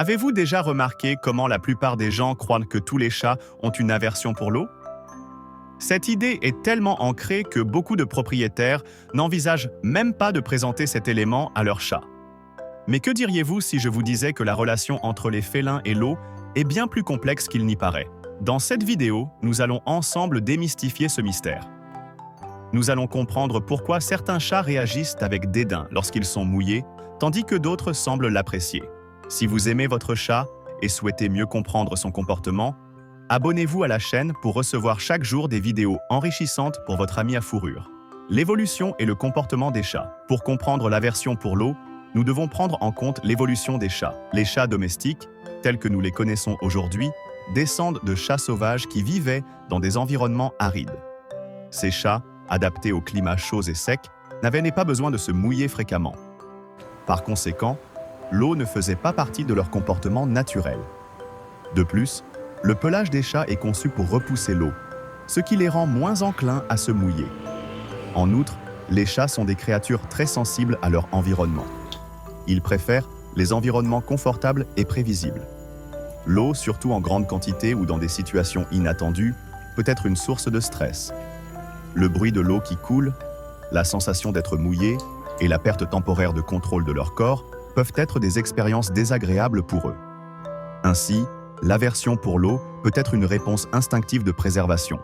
Avez-vous déjà remarqué comment la plupart des gens croient que tous les chats ont une aversion pour l'eau? Cette idée est tellement ancrée que beaucoup de propriétaires n'envisagent même pas de présenter cet élément à leur chat. Mais que diriez-vous si je vous disais que la relation entre les félins et l'eau est bien plus complexe qu'il n'y paraît? Dans cette vidéo, nous allons ensemble démystifier ce mystère. Nous allons comprendre pourquoi certains chats réagissent avec dédain lorsqu'ils sont mouillés, tandis que d'autres semblent l'apprécier. Si vous aimez votre chat et souhaitez mieux comprendre son comportement, abonnez-vous à la chaîne pour recevoir chaque jour des vidéos enrichissantes pour votre ami à fourrure. L'évolution et le comportement des chats. Pour comprendre l'aversion pour l'eau, nous devons prendre en compte l'évolution des chats. Les chats domestiques, tels que nous les connaissons aujourd'hui, descendent de chats sauvages qui vivaient dans des environnements arides. Ces chats, adaptés au climat chaud et sec, n'avaient pas besoin de se mouiller fréquemment. Par conséquent, l'eau ne faisait pas partie de leur comportement naturel. De plus, le pelage des chats est conçu pour repousser l'eau, ce qui les rend moins enclins à se mouiller. En outre, les chats sont des créatures très sensibles à leur environnement. Ils préfèrent les environnements confortables et prévisibles. L'eau, surtout en grande quantité ou dans des situations inattendues, peut être une source de stress. Le bruit de l'eau qui coule, la sensation d'être mouillé et la perte temporaire de contrôle de leur corps peuvent être des expériences désagréables pour eux. Ainsi, l'aversion pour l'eau peut être une réponse instinctive de préservation.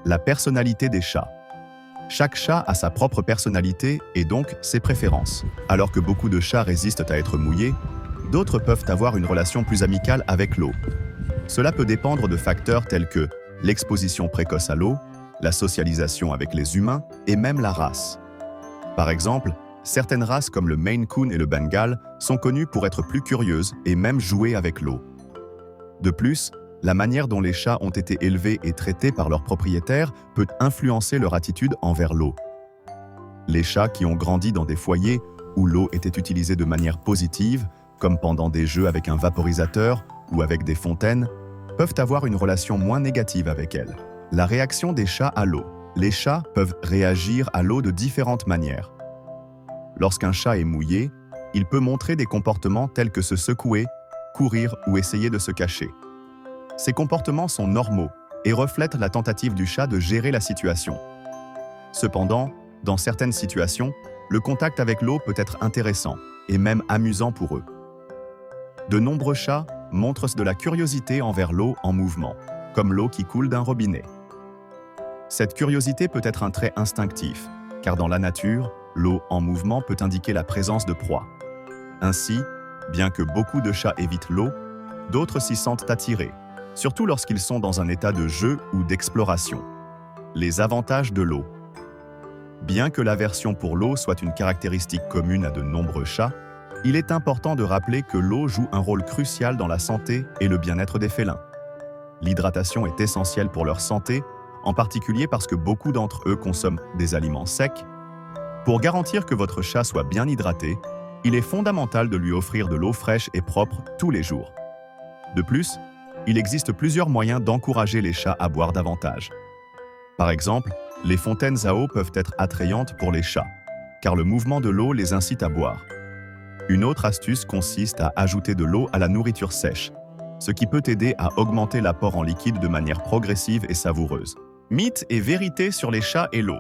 La personnalité des chats. Chaque chat a sa propre personnalité et donc ses préférences. Alors que beaucoup de chats résistent à être mouillés, d'autres peuvent avoir une relation plus amicale avec l'eau. Cela peut dépendre de facteurs tels que l'exposition précoce à l'eau, la socialisation avec les humains et même la race. Par exemple, certaines races comme le Maine Coon et le Bengale sont connues pour être plus curieuses et même jouer avec l'eau. De plus, la manière dont les chats ont été élevés et traités par leurs propriétaires peut influencer leur attitude envers l'eau. Les chats qui ont grandi dans des foyers où l'eau était utilisée de manière positive, comme pendant des jeux avec un vaporisateur ou avec des fontaines, peuvent avoir une relation moins négative avec elle. La réaction des chats à l'eau. Les chats peuvent réagir à l'eau de différentes manières. Lorsqu'un chat est mouillé, il peut montrer des comportements tels que se secouer, courir ou essayer de se cacher. Ces comportements sont normaux et reflètent la tentative du chat de gérer la situation. Cependant, dans certaines situations, le contact avec l'eau peut être intéressant et même amusant pour eux. De nombreux chats montrent de la curiosité envers l'eau en mouvement, comme l'eau qui coule d'un robinet. Cette curiosité peut être un trait instinctif, car dans la nature, l'eau en mouvement peut indiquer la présence de proies. Ainsi, bien que beaucoup de chats évitent l'eau, d'autres s'y sentent attirés, surtout lorsqu'ils sont dans un état de jeu ou d'exploration. Les avantages de l'eau. Bien que l'aversion pour l'eau soit une caractéristique commune à de nombreux chats, il est important de rappeler que l'eau joue un rôle crucial dans la santé et le bien-être des félins. L'hydratation est essentielle pour leur santé, en particulier parce que beaucoup d'entre eux consomment des aliments secs. Pour garantir que votre chat soit bien hydraté, il est fondamental de lui offrir de l'eau fraîche et propre tous les jours. De plus, il existe plusieurs moyens d'encourager les chats à boire davantage. Par exemple, les fontaines à eau peuvent être attrayantes pour les chats, car le mouvement de l'eau les incite à boire. Une autre astuce consiste à ajouter de l'eau à la nourriture sèche, ce qui peut aider à augmenter l'apport en liquide de manière progressive et savoureuse. Mythes et vérités sur les chats et l'eau.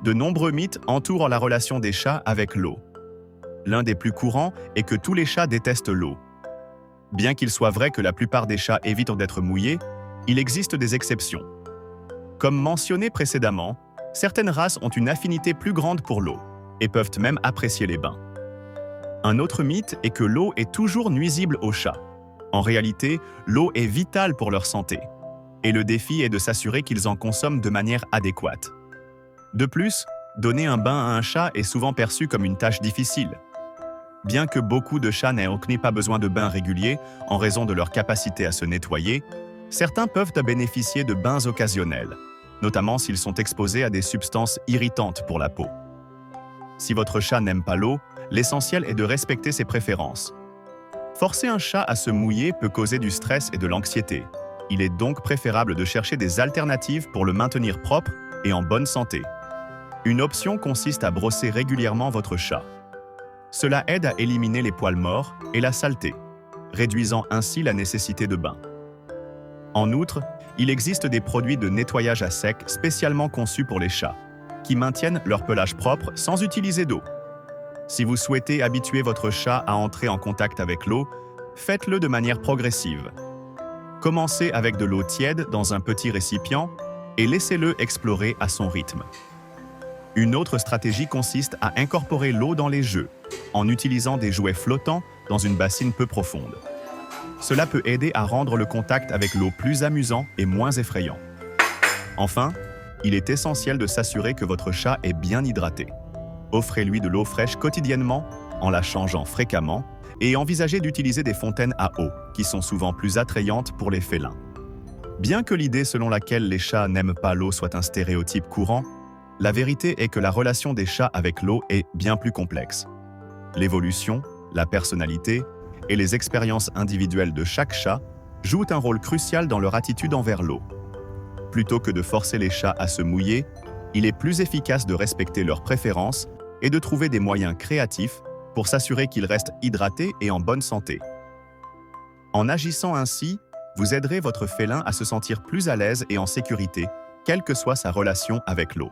De nombreux mythes entourent la relation des chats avec l'eau. L'un des plus courants est que tous les chats détestent l'eau. Bien qu'il soit vrai que la plupart des chats évitent d'être mouillés, il existe des exceptions. Comme mentionné précédemment, certaines races ont une affinité plus grande pour l'eau et peuvent même apprécier les bains. Un autre mythe est que l'eau est toujours nuisible aux chats. En réalité, l'eau est vitale pour leur santé, et le défi est de s'assurer qu'ils en consomment de manière adéquate. De plus, donner un bain à un chat est souvent perçu comme une tâche difficile. Bien que beaucoup de chats n'aient pas besoin de bains réguliers en raison de leur capacité à se nettoyer, certains peuvent bénéficier de bains occasionnels, notamment s'ils sont exposés à des substances irritantes pour la peau. Si votre chat n'aime pas l'eau, l'essentiel est de respecter ses préférences. Forcer un chat à se mouiller peut causer du stress et de l'anxiété. Il est donc préférable de chercher des alternatives pour le maintenir propre et en bonne santé. Une option consiste à brosser régulièrement votre chat. Cela aide à éliminer les poils morts et la saleté. réduisant ainsi la nécessité de bain. En outre, il existe des produits de nettoyage à sec spécialement conçus pour les chats, qui maintiennent leur pelage propre sans utiliser d'eau. Si vous souhaitez habituer votre chat à entrer en contact avec l'eau, faites-le de manière progressive. Commencez avec de l'eau tiède dans un petit récipient et laissez-le explorer à son rythme. Une autre stratégie consiste à incorporer l'eau dans les jeux, en utilisant des jouets flottants dans une bassine peu profonde. Cela peut aider à rendre le contact avec l'eau plus amusant et moins effrayant. Enfin, il est essentiel de s'assurer que votre chat est bien hydraté. Offrez-lui de l'eau fraîche quotidiennement, en la changeant fréquemment, et envisagez d'utiliser des fontaines à eau, qui sont souvent plus attrayantes pour les félins. Bien que l'idée selon laquelle les chats n'aiment pas l'eau soit un stéréotype courant, la vérité est que la relation des chats avec l'eau est bien plus complexe. L'évolution, la personnalité et les expériences individuelles de chaque chat jouent un rôle crucial dans leur attitude envers l'eau. Plutôt que de forcer les chats à se mouiller, il est plus efficace de respecter leurs préférences et de trouver des moyens créatifs pour s'assurer qu'ils restent hydratés et en bonne santé. En agissant ainsi, vous aiderez votre félin à se sentir plus à l'aise et en sécurité, quelle que soit sa relation avec l'eau.